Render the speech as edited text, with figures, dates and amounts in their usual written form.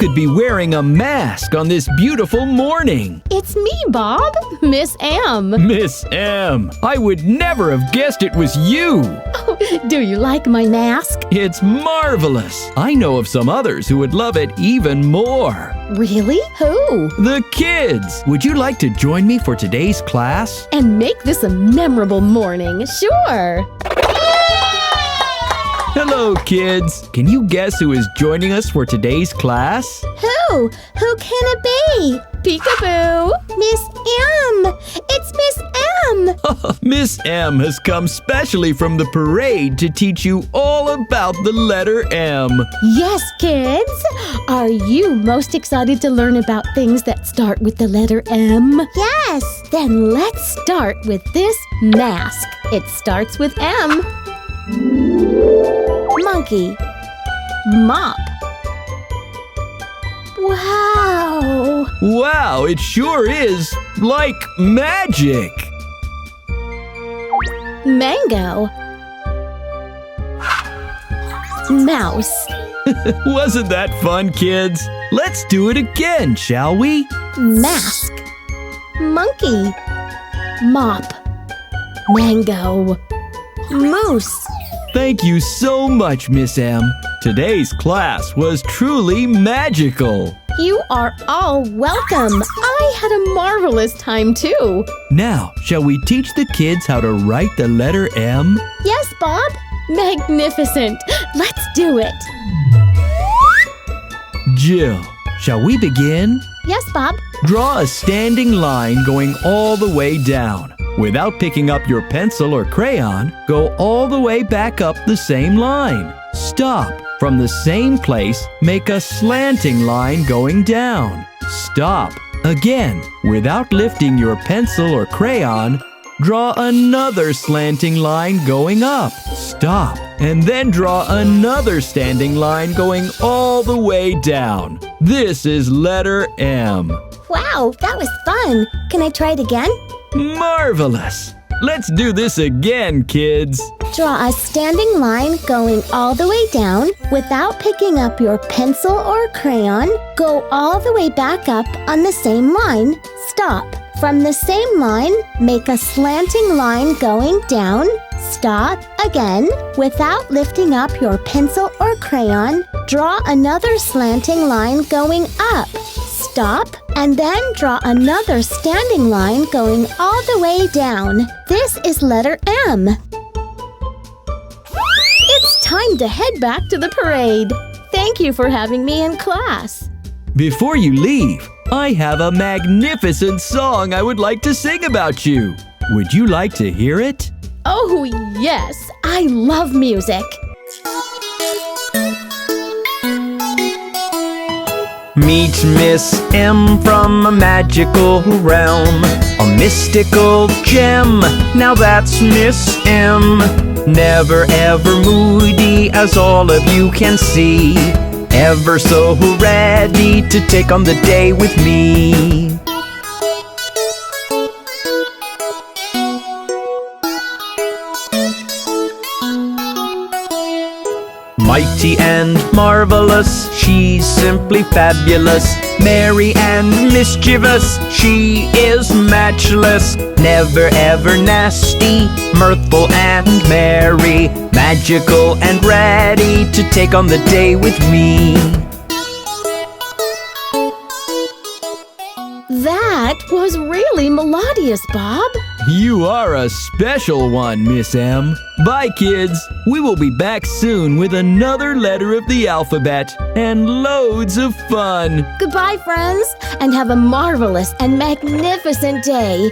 could be wearing a mask on this beautiful morning? It's me, Bob. Miss M. Miss M, I would never have guessed it was you. Oh, do you like my mask? It's marvelous. I know of some others who would love it even more. Really? Who? The kids. Would you like to join me for today's class? And make this a memorable morning. Sure. Hello, kids. Can you guess who is joining us for today's class? Who? Who can it be? Peekaboo. Miss M. It's Miss M. Miss M has come specially from the parade to teach you all about the letter M. Yes, kids. Are you most excited to learn about things that start with the letter M? Yes. Then let's start with this mask. It starts with M. Monkey. Mop. Wow! Wow, it sure is like magic. Mango. Mouse. Wasn't that fun, kids? Let's do it again, shall we? Mask. Monkey. Mop. Mango. Moose. Thank you so much, Miss M. Today's class was truly magical. You are all welcome. I had a marvelous time too. Now, shall we teach the kids how to write the letter M? Yes, Bob? Magnificent. Let's do it. Jill, shall we begin? Yes, Bob. Draw a standing line going all the way down. Without picking up your pencil or crayon, go all the way back up the same line. Stop. From the same place, make a slanting line going down. Stop. Again, without lifting your pencil or crayon, draw another slanting line going up. Stop. And then draw another standing line going all the way down. This is letter M. Wow, that was fun. Can I try it again? Marvelous! Let's do this again, kids. Draw a standing line going all the way down without picking up your pencil or crayon. Go all the way back up on the same line. Stop. From the same line, make a slanting line going down. Stop. Again, without lifting up your pencil or crayon, draw another slanting line going up. Stop, and then draw another standing line going all the way down. This is letter M. It's time to head back to the parade. Thank you for having me in class. Before you leave, I have a magnificent song I would like to sing about you. Would you like to hear it? Oh, yes. I love music. Meet Miss M from a magical realm, a mystical gem. Now that's Miss M. Never ever moody, as all of you can see. Ever so ready to take on the day with me. Mighty and marvelous, she's simply fabulous. Merry and mischievous, she is matchless. Never ever nasty, mirthful and merry. Magical and ready to take on the day with me. That was really melodious, Bob. You are a special one, Miss M. Bye, kids. We will be back soon with another letter of the alphabet and loads of fun. Goodbye, friends, and have a marvelous and magnificent day.